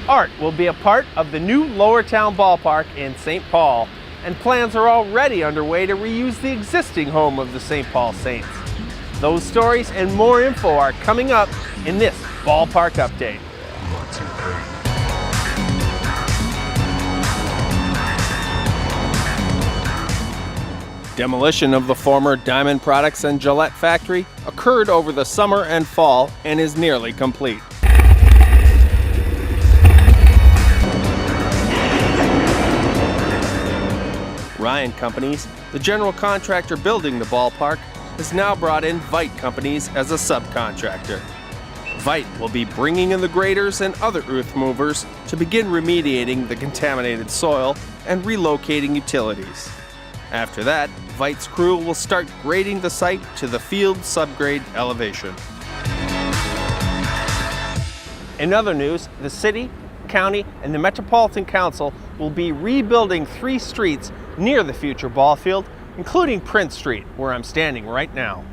Art will be a part of the new Lowertown Ballpark in St. Paul, and plans are already underway to reuse the existing home of the St. Paul Saints. Those stories and more info are coming up in this Ballpark Update. Demolition of the former Diamond Products and Gillette factory occurred over the summer and fall and is nearly complete. Ryan Companies, the general contractor building the ballpark, has now brought in Vite Companies as a subcontractor. Vite will be bringing in the graders and other earth movers to begin remediating the contaminated soil and relocating utilities. After that, Vite's crew will start grading the site to the field subgrade elevation. In other news, the city, county, and the Metropolitan Council will be rebuilding 3 streets near the future ball field, including Prince Street, where I'm standing right now.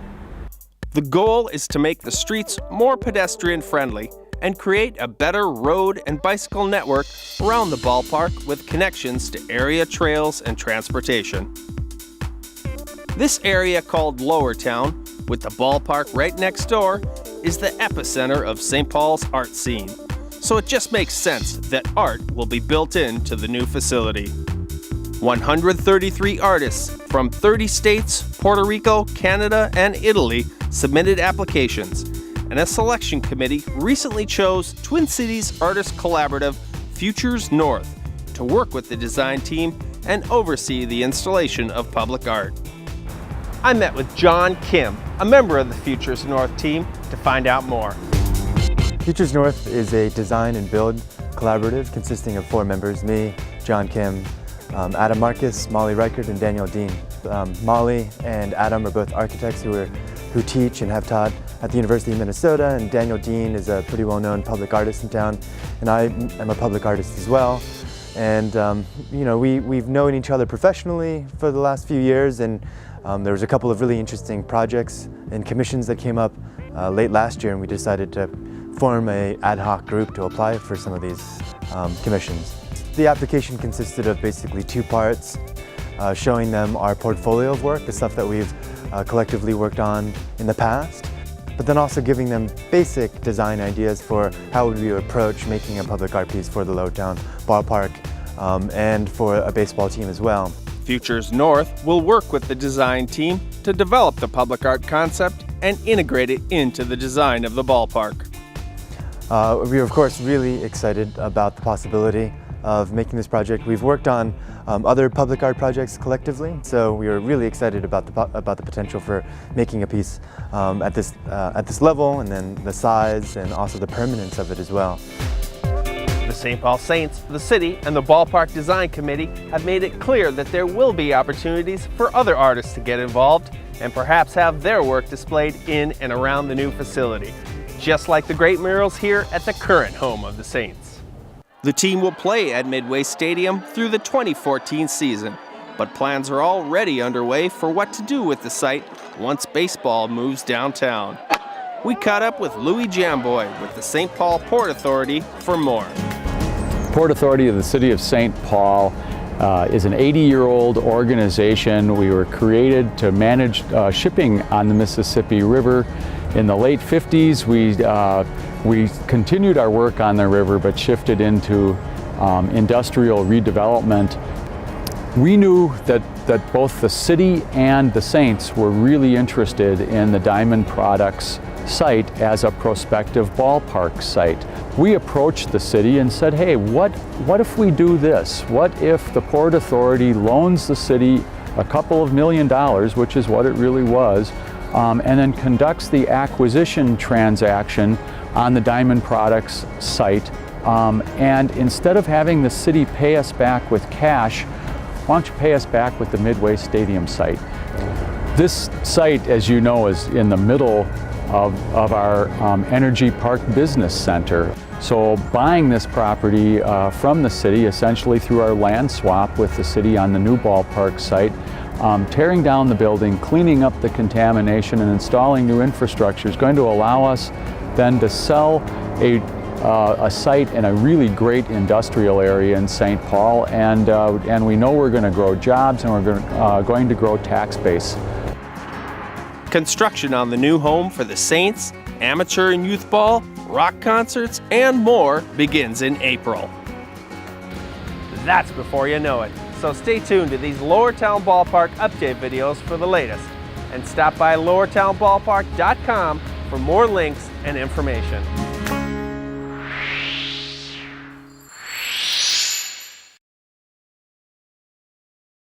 The goal is to make the streets more pedestrian-friendly and create a better road and bicycle network around the ballpark with connections to area trails and transportation. This area, called Lowertown, with the ballpark right next door, is the epicenter of St. Paul's art scene, so it just makes sense that art will be built into the new facility. 133 artists from 30 states, Puerto Rico, Canada, and Italy submitted applications, and a selection committee recently chose Twin Cities artist collaborative Futures North to work with the design team and oversee the installation of public art. I met with John Kim, a member of the Futures North team, to find out more. Futures North is a design and build collaborative consisting of 4 members: me, John Kim, Adam Marcus, Molly Reichert, and Daniel Dean. Molly and Adam are both architects who teach and have taught at the University of Minnesota, and Daniel Dean is a pretty well-known public artist in town, and I am a public artist as well. And we've known each other professionally for the last few years, and there was a couple of really interesting projects and commissions that came up late last year, and we decided to form an ad hoc group to apply for some of these commissions. The application consisted of basically 2 parts, showing them our portfolio of work, the stuff that we've collectively worked on in the past, but then also giving them basic design ideas for how would we approach making a public art piece for the Lowertown Ballpark and for a baseball team as well. Futures North will work with the design team to develop the public art concept and integrate it into the design of the ballpark. We are of course really excited about the possibility of making this project. We've worked on other public art projects collectively, so we are really excited about the potential for making a piece at this level, and then the size and also the permanence of it as well. The St. Paul Saints, the city, and the Ballpark Design Committee have made it clear that there will be opportunities for other artists to get involved and perhaps have their work displayed in and around the new facility, just like the great murals here at the current home of the Saints. The team will play at Midway Stadium through the 2014 season, but plans are already underway for what to do with the site once baseball moves downtown. We caught up with Louis Jambois with the St. Paul Port Authority for more. Port Authority of the City of St. Paul is an 80-year-old organization. We were created to manage shipping on the Mississippi River. In the late 50s, we continued our work on the river but shifted into industrial redevelopment. We knew that both the city and the Saints were really interested in the Diamond Products site as a prospective ballpark site. We approached the city and said, hey, what if we do this? What if the Port Authority loans the city a couple of $1 million, which is what it really was, and then conducts the acquisition transaction on the Diamond Products site, and instead of having the city pay us back with cash, why don't you pay us back with the Midway Stadium site? This site, as you know, is in the middle of our Energy Park Business Center. So buying this property from the city, essentially through our land swap with the city on the new ballpark site, tearing down the building, cleaning up the contamination, and installing new infrastructure is going to allow us then to sell a a site in a really great industrial area in St. Paul, and we know we're going to grow jobs and we're going to grow tax base. Construction on the new home for the Saints, amateur and youth ball, rock concerts, and more begins in April. That's before you know it. So stay tuned to these Lowertown Ballpark update videos for the latest. And stop by lowertownballpark.com for more links and information.